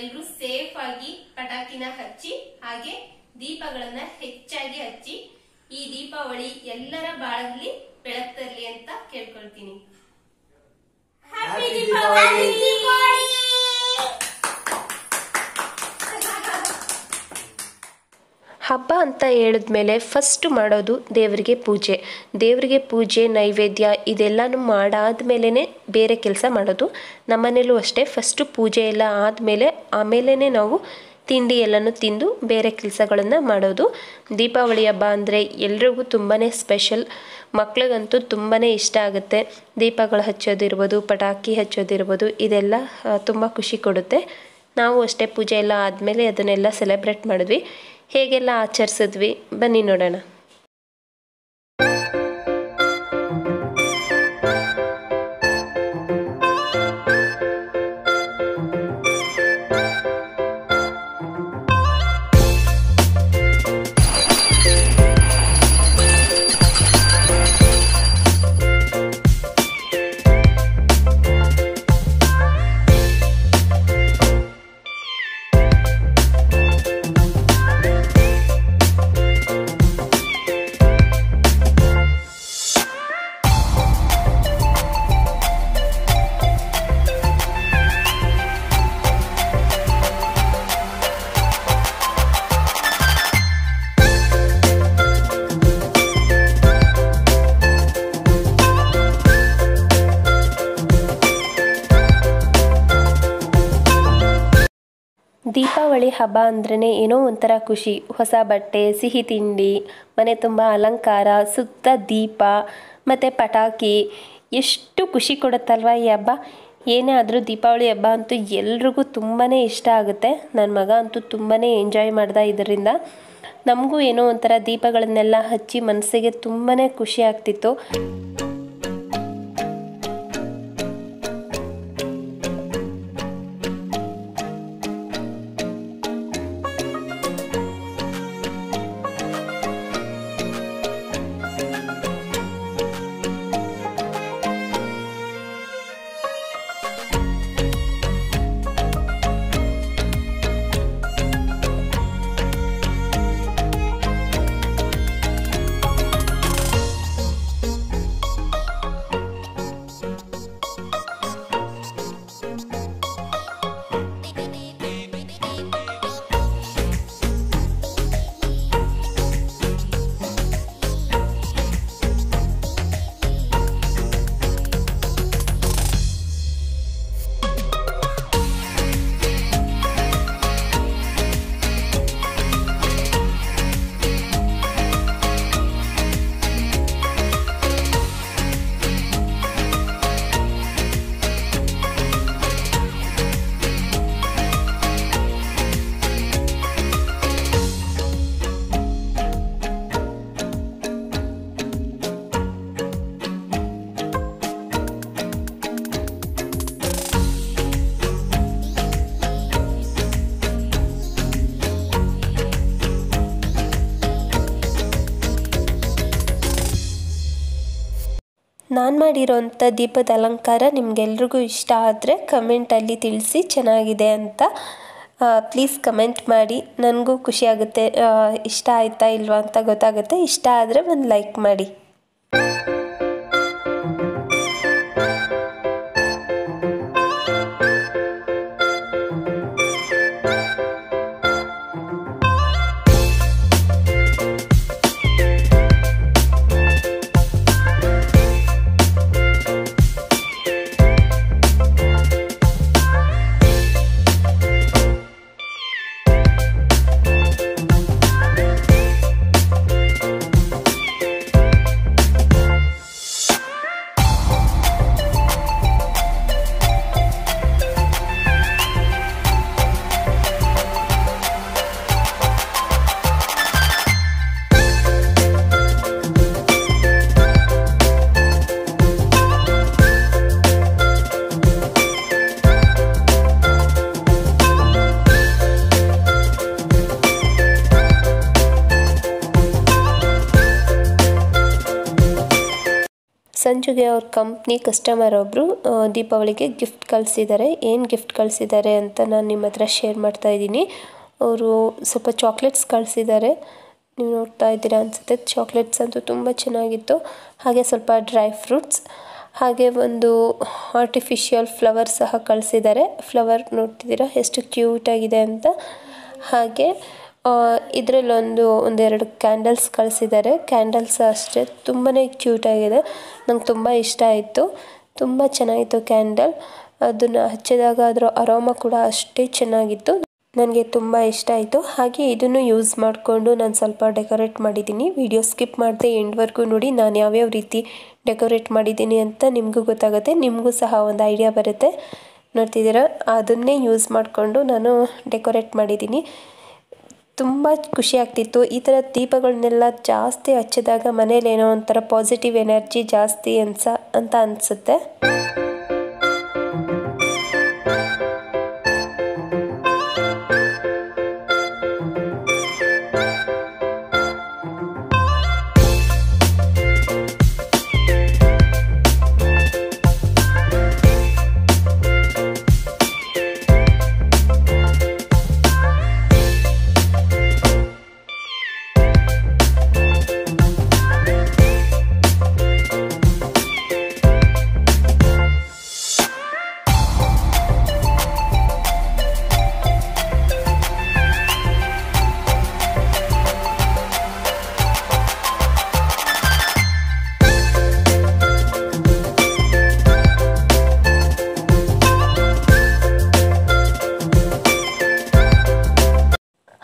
ಎಲ್ಲರೂ ಸೇಫ್ ಆಗಿ ಪಟಾಕಿನ ಹಚ್ಚಿ ಹಾಗೆ ದೀಪಗಳನ್ನ ಹೆಚ್ಚಾಗಿ ಹಚ್ಚಿ ಈ ದೀಪಾವಳಿ ಎಲ್ಲರ ಬಾಳಲ್ಲಿ ಬೆಳಕು ತರಲಿ ಅಂತ ಕೇಳ್ಕೊಳ್ತೀನಿ. ಹ್ಯಾಪಿ ದೀಪಾವಳಿ. ಹಬ್ಬ ಅಂತ ಹೇಳಿದ್ಮೇಲೆ ಫಸ್ಟ್ ಮಾಡೋದು ದೇವರಿಗೆ ಪೂಜೆ ನೈವೇದ್ಯ ಇದೆಲ್ಲನೂ ಮಾಡಾದ್ಮೇಲೆ ಬೇರೆ ಕೆಲಸ ಮಾಡೋದು. ನಮ್ಮನೇಲೂ ಅಷ್ಟೇ ಫಸ್ಟು ಪೂಜೆ ಎಲ್ಲ ಆಮೇಲೆ ನಾವು ತಿಂಡಿ ಎಲ್ಲನೂ ತಿಂದು ಬೇರೆ ಕೆಲಸಗಳನ್ನು ಮಾಡೋದು. ದೀಪಾವಳಿ ಹಬ್ಬ ಅಂದರೆ ಎಲ್ರಿಗೂ ತುಂಬಾ ಸ್ಪೆಷಲ್. ಮಕ್ಳಿಗಂತೂ ತುಂಬಾ ಇಷ್ಟ ಆಗುತ್ತೆ. ದೀಪಗಳು ಹಚ್ಚೋದಿರ್ಬೋದು, ಪಟಾಕಿ ಹಚ್ಚೋದಿರ್ಬೋದು, ಇದೆಲ್ಲ ತುಂಬ ಖುಷಿ ಕೊಡುತ್ತೆ. ನಾವು ಅಷ್ಟೇ ಪೂಜೆ ಎಲ್ಲ ಆದಮೇಲೆ ಅದನ್ನೆಲ್ಲ ಸೆಲೆಬ್ರೇಟ್ ಮಾಡಿದ್ವಿ. ಹೇಗೆಲ್ಲ ಆಚರಿಸಿದ್ವಿ ಬನ್ನಿ ನೋಡೋಣ. ದೀಪಾವಳಿ ಹಬ್ಬ ಅಂದ್ರೇ ಏನೋ ಒಂಥರ ಖುಷಿ. ಹೊಸ ಬಟ್ಟೆ, ಸಿಹಿ ತಿಂಡಿ, ಮನೆ ತುಂಬ ಅಲಂಕಾರ, ಸುತ್ತ ದೀಪ ಮತ್ತು ಪಟಾಕಿ, ಎಷ್ಟು ಖುಷಿ ಕೊಡುತ್ತಲ್ವ ಈ ಹಬ್ಬ. ಏನೇ ಆದರೂ ದೀಪಾವಳಿ ಹಬ್ಬ ಅಂತೂ ಎಲ್ರಿಗೂ ತುಂಬಾ ಇಷ್ಟ ಆಗುತ್ತೆ. ನನ್ನ ಮಗ ಅಂತೂ ತುಂಬಾ ಎಂಜಾಯ್ ಮಾಡ್ದ ಇದರಿಂದ. ನಮಗೂ ಏನೋ ಒಂಥರ ದೀಪಗಳನ್ನೆಲ್ಲ ಹಚ್ಚಿ ಮನಸ್ಸಿಗೆ ತುಂಬಾ ಖುಷಿ ಆಗ್ತಿತ್ತು. ನಾನು ಮಾಡಿರೋಂಥ ದೀಪದ ಅಲಂಕಾರ ನಿಮಗೆಲ್ರಿಗೂ ಇಷ್ಟ ಆದರೆ ಕಮೆಂಟಲ್ಲಿ ತಿಳಿಸಿ ಚೆನ್ನಾಗಿದೆ ಅಂತ. ಪ್ಲೀಸ್ ಕಮೆಂಟ್ ಮಾಡಿ, ನನಗೂ ಖುಷಿಯಾಗುತ್ತೆ. ಇಷ್ಟ ಆಯಿತಾ ಇಲ್ವಾ ಅಂತ ಗೊತ್ತಾಗುತ್ತೆ. ಇಷ್ಟ ಆದರೆ ಒಂದು ಲೈಕ್ ಮಾಡಿ. ಸಂಜುಗೆ ಅವ್ರ ಕಂಪ್ನಿ ಕಸ್ಟಮರ್ ಒಬ್ಬರು ದೀಪಾವಳಿಗೆ ಗಿಫ್ಟ್ ಕಳಿಸಿದ್ದಾರೆ. ಏನು ಗಿಫ್ಟ್ ಕಳಿಸಿದ್ದಾರೆ ಅಂತ ನಾನು ನಿಮ್ಮ ಹತ್ರ ಶೇರ್ ಮಾಡ್ತಾ ಇದ್ದೀನಿ. ಅವರು ಸ್ವಲ್ಪ ಚಾಕ್ಲೇಟ್ಸ್ ಕಳಿಸಿದ್ದಾರೆ, ನೀವು ನೋಡ್ತಾ ಇದ್ದೀರಾ ಅನಿಸುತ್ತೆ. ಚಾಕ್ಲೇಟ್ಸ್ ಅಂತೂ ತುಂಬ ಚೆನ್ನಾಗಿತ್ತು. ಹಾಗೆ ಸ್ವಲ್ಪ ಡ್ರೈ ಫ್ರೂಟ್ಸ್, ಹಾಗೆ ಒಂದು ಆರ್ಟಿಫಿಷಿಯಲ್ ಫ್ಲವರ್ ಸಹ ಕಳಿಸಿದ್ದಾರೆ. ಫ್ಲವರ್ ನೋಡ್ತಿದ್ದೀರಾ ಎಷ್ಟು ಕ್ಯೂಟಾಗಿದೆ ಅಂತ. ಹಾಗೆ ಇದರಲ್ಲಿ ಒಂದೆರಡು ಕ್ಯಾಂಡಲ್ಸ್ ಕಳಿಸಿದ್ದಾರೆ. ಕ್ಯಾಂಡಲ್ಸ್ ಅಷ್ಟೇ ತುಂಬಾ ಕ್ಯೂಟಾಗಿದೆ, ನಂಗೆ ತುಂಬ ಇಷ್ಟ ಆಯಿತು. ತುಂಬ ಚೆನ್ನಾಗಿತ್ತು ಕ್ಯಾಂಡಲ್. ಅದನ್ನು ಹಚ್ಚಿದಾಗ ಅದರ ಅರೋಮಾ ಕೂಡ ಅಷ್ಟೇ ಚೆನ್ನಾಗಿತ್ತು, ನನಗೆ ತುಂಬ ಇಷ್ಟ ಆಯಿತು. ಹಾಗೆ ಇದನ್ನು ಯೂಸ್ ಮಾಡಿಕೊಂಡು ನಾನು ಸ್ವಲ್ಪ ಡೆಕೋರೇಟ್ ಮಾಡಿದ್ದೀನಿ. ವಿಡಿಯೋ ಸ್ಕಿಪ್ ಮಾಡದೆ ಎಂಡ್ವರೆಗೂ ನೋಡಿ, ನಾನು ಯಾವ್ಯಾವ ರೀತಿ ಡೆಕೋರೇಟ್ ಮಾಡಿದ್ದೀನಿ ಅಂತ ನಿಮಗೂ ಗೊತ್ತಾಗುತ್ತೆ, ನಿಮಗೂ ಸಹ ಒಂದು ಐಡಿಯಾ ಬರುತ್ತೆ. ನೋಡ್ತಿದ್ದೀರಾ, ಅದನ್ನೇ ಯೂಸ್ ಮಾಡಿಕೊಂಡು ನಾನು ಡೆಕೋರೇಟ್ ಮಾಡಿದ್ದೀನಿ. ತುಂಬ ಖುಷಿ ಆಗ್ತಿತ್ತು. ಈ ಥರ ದೀಪಗಳನ್ನೆಲ್ಲ ಜಾಸ್ತಿ ಹಚ್ಚಿದಾಗ ಮನೇಲಿ ಏನೋ ಒಂಥರ ಪಾಸಿಟಿವ್ ಎನರ್ಜಿ ಜಾಸ್ತಿ ಅಂತ ಅನಿಸುತ್ತೆ.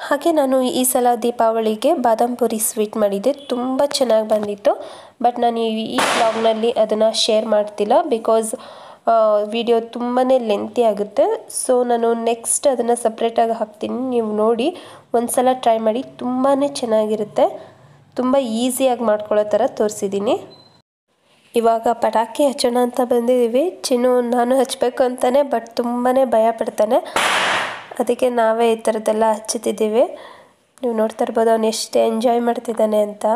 ಹಾಗೆ ನಾನು ಈ ಸಲ ದೀಪಾವಳಿಗೆ ಬಾದಾಮ್ ಪುರಿ ಸ್ವೀಟ್ ಮಾಡಿದ್ದೆ, ತುಂಬ ಚೆನ್ನಾಗಿ ಬಂದಿತ್ತು. ಬಟ್ ನಾನು ಈ ವ್ಲಾಗ್ನಲ್ಲಿ ಅದನ್ನು ಶೇರ್ ಮಾಡ್ತಿಲ್ಲ, ಬಿಕಾಸ್ ವಿಡಿಯೋ ತುಂಬಾ ಲೆಂತಿ ಆಗುತ್ತೆ. ಸೊ ನಾನು ನೆಕ್ಸ್ಟ್ ಅದನ್ನು ಸಪ್ರೇಟಾಗಿ ಹಾಕ್ತೀನಿ, ನೀವು ನೋಡಿ ಒಂದು ಸಲ ಟ್ರೈ ಮಾಡಿ, ತುಂಬಾ ಚೆನ್ನಾಗಿರುತ್ತೆ. ತುಂಬ ಈಸಿಯಾಗಿ ಮಾಡ್ಕೊಳ್ಳೋ ಥರ ತೋರಿಸಿದ್ದೀನಿ. ಇವಾಗ ಪಟಾಕಿ ಹಚ್ಚೋಣ ಅಂತ ಬಂದಿದ್ದೀವಿ. ಚಿನ್ನು ನಾನು ಹಚ್ಚಬೇಕು ಅಂತಾನೆ, ಬಟ್ ತುಂಬಾ ಭಯ ಪಡ್ತಾನೆ, ಅದಕ್ಕೆ ನಾವೇ ಈ ಥರದ್ದೆಲ್ಲ ಹಚ್ಚುತ್ತಿದ್ದೀವಿ. ನೀವು ನೋಡ್ತಾ ಇರ್ಬೋದು ಅವನು ಎಷ್ಟು ಎಂಜಾಯ್ ಮಾಡ್ತಿದ್ದಾನೆ ಅಂತ.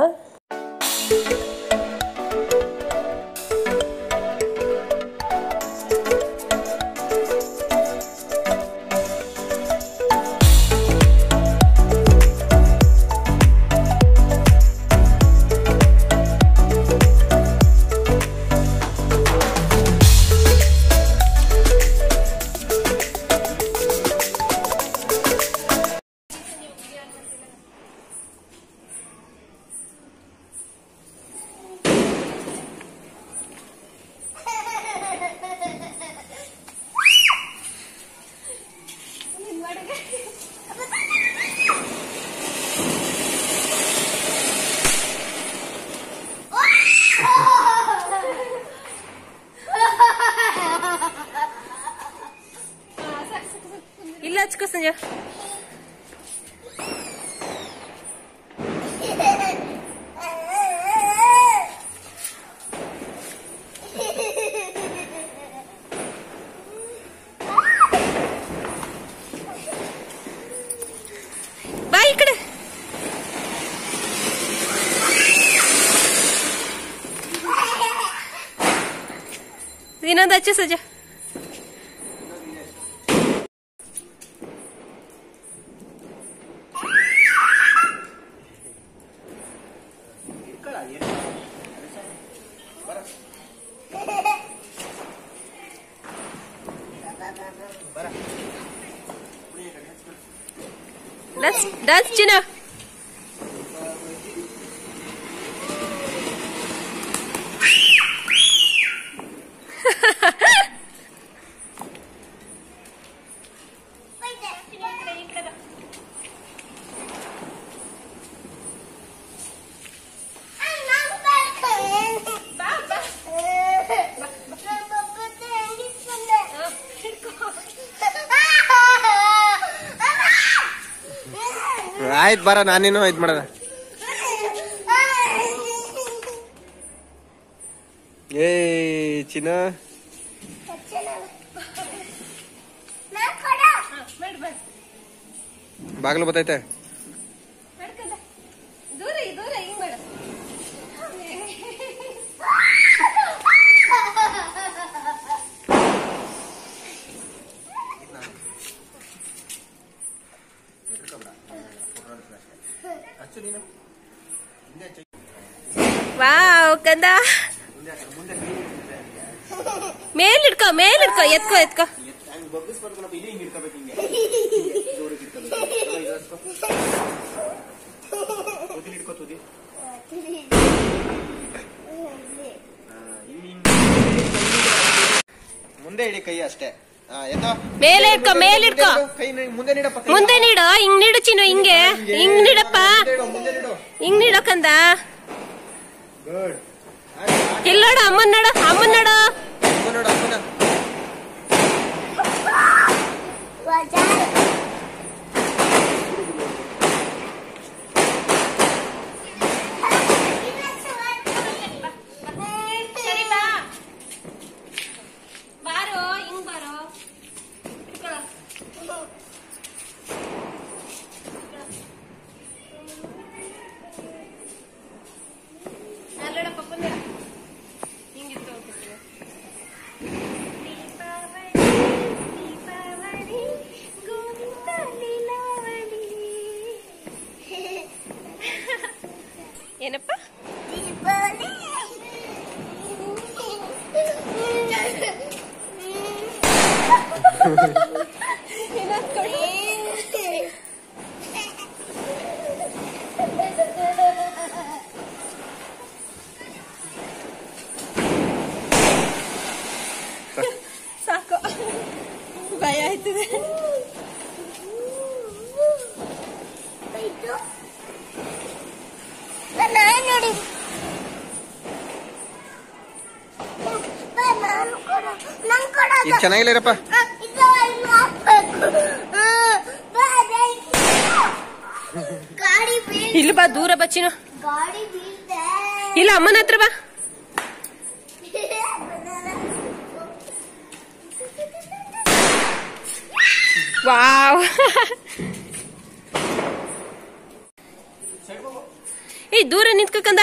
ಇಲ್ಲ ಹಚ್ಕೋ ಸಂಜೆ. ಬಾ ಈ ಕಡೆ. ಇನ್ನೊಂದು ಹಚ್ಚು ಸಂಜೆ. That's Gina. ಆಯ್ತು ಬರ, ನಾನೇನು ಇದು ಮಾಡದ. ಏ ಚಿನ್ನ ಬಾಗಿಲು ಬತ್ತೈತೆ. ವಾವ್ ಕಂದ ಮೇಲಿಡ್ಕೋ ಎತ್ಕೋ ಮುಂದೆ ಇಡಿ ಕೈ ಅಷ್ಟೇ. ಮೇಲೆ ಇಡ್ಕೋ ಮುಂದೆ ನೀಡು. ಹಿಂಗ್ ನೀಡು ಚಿನ್ನು, ಹಿಂಗ್ ನೀಡಪ್ಪ, ಹಿಂಗ್ ನೀಡೋ ಕಂದ. ಇಲ್ಲ ನೋಡು, ಅಮ್ಮನ್ ನೋಡು. ಏನಪ್ಪ ಸಾಕು, ಭಯ ಆಯ್ತದೆ. ಈಗ ಚೆನ್ನಾಗಿಲ್ಲರಪ್ಪ. ಇಲ್ಲಿ ಬಾ, ದೂರ ಬಚ್ಚಿನ. ಇಲ್ಲ, ಅಮ್ಮನ ಹತ್ರ ಬಾ. ವಾವ್, ಏ ದೂರ ನಿಂತ್ಕಂದ.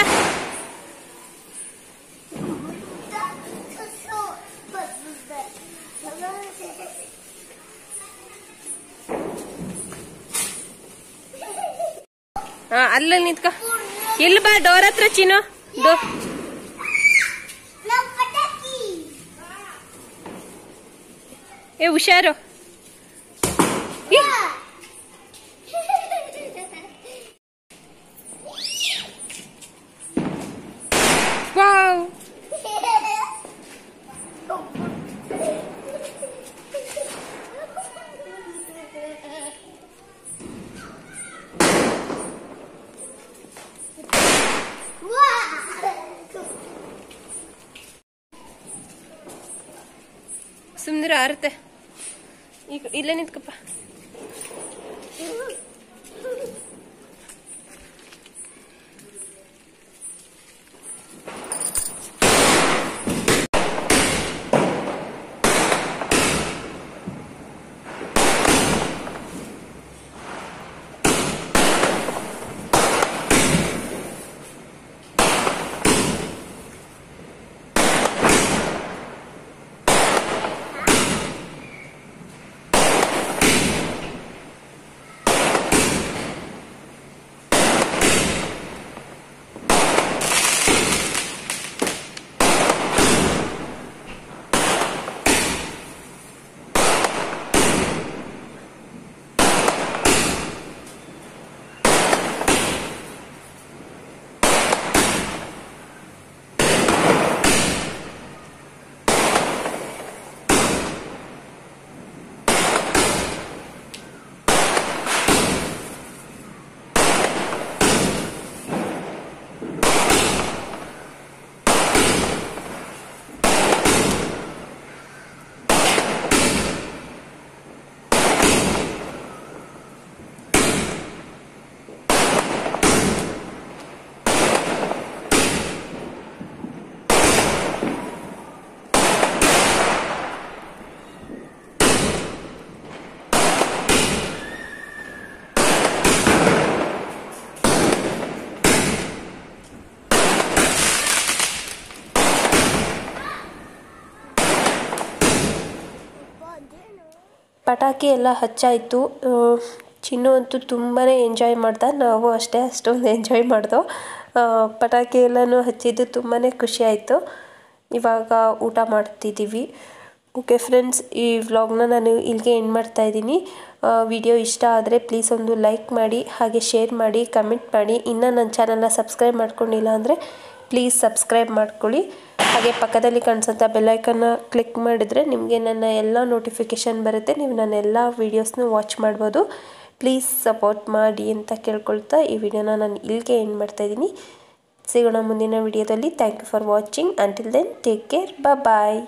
ಅಲ್ಲ ನಿಂತ್ಕ. ಇಲ್ಲಿ ಬಾ, ಡೋರ್ ಹತ್ರ ಚಿನ್ನು. ಏ ಹುಷಾರು. ವಾವ್, ಸುಮ್ನಿರು, ಆರುತ್ತೆ. ಈಗ ಇಲ್ಲೇ ನಿಂತ್ಕಪ್ಪ. ಪಟಾಕಿ ಎಲ್ಲ ಹಚ್ಚಾಯಿತು. ಚಿನ್ನು ಅಂತೂ ತುಂಬಾ ಎಂಜಾಯ್ ಮಾಡ್ದ, ನಾವು ಅಷ್ಟೇ ಅಷ್ಟೊಂದು ಎಂಜಾಯ್ ಮಾಡ್ದೋ. ಪಟಾಕಿ ಎಲ್ಲನೂ ಹಚ್ಚಿದ್ದು ತುಂಬಾ ಖುಷಿ ಆಯಿತು. ಇವಾಗ ಊಟ ಮಾಡ್ತಿದ್ದೀವಿ. ಓಕೆ ಫ್ರೆಂಡ್ಸ್, ಈ ವ್ಲಾಗ್ನ ನಾನು ಇಲ್ಲಿಗೆ ಎಂಡ್ ಮಾಡ್ತಾಯಿದ್ದೀನಿ. ವಿಡಿಯೋ ಇಷ್ಟ ಆದರೆ ಪ್ಲೀಸ್ ಒಂದು ಲೈಕ್ ಮಾಡಿ, ಹಾಗೆ ಶೇರ್ ಮಾಡಿ, ಕಮೆಂಟ್ ಮಾಡಿ. ಇನ್ನೂ ನನ್ನ ಚಾನಲ್ನ ಸಬ್ಸ್ಕ್ರೈಬ್ ಮಾಡ್ಕೊಂಡಿಲ್ಲ ಅಂದರೆ ಪ್ಲೀಸ್ ಸಬ್ಸ್ಕ್ರೈಬ್ ಮಾಡ್ಕೊಳ್ಳಿ. ಹಾಗೆ ಪಕ್ಕದಲ್ಲಿ ಕಾಣಿಸೋಂಥ ಬೆಲ್ಲೈಕನ್ನ ಕ್ಲಿಕ್ ಮಾಡಿದರೆ ನಿಮಗೆ ನನ್ನ ಎಲ್ಲ ನೋಟಿಫಿಕೇಷನ್ ಬರುತ್ತೆ, ನೀವು ನನ್ನ ಎಲ್ಲ ವೀಡಿಯೋಸ್ನೂ ವಾಚ್ ಮಾಡ್ಬೋದು. ಪ್ಲೀಸ್ ಸಪೋರ್ಟ್ ಮಾಡಿ ಅಂತ ಕೇಳ್ಕೊಳ್ತಾ ಈ ವಿಡಿಯೋನ ನಾನು ಇಲ್ಲಿಗೆ ಎಂಡ್ ಮಾಡ್ತಾಯಿದ್ದೀನಿ. ಸಿಗೋಣ ಮುಂದಿನ ವಿಡಿಯೋದಲ್ಲಿ. Thank you for watching. Until then take care, bye.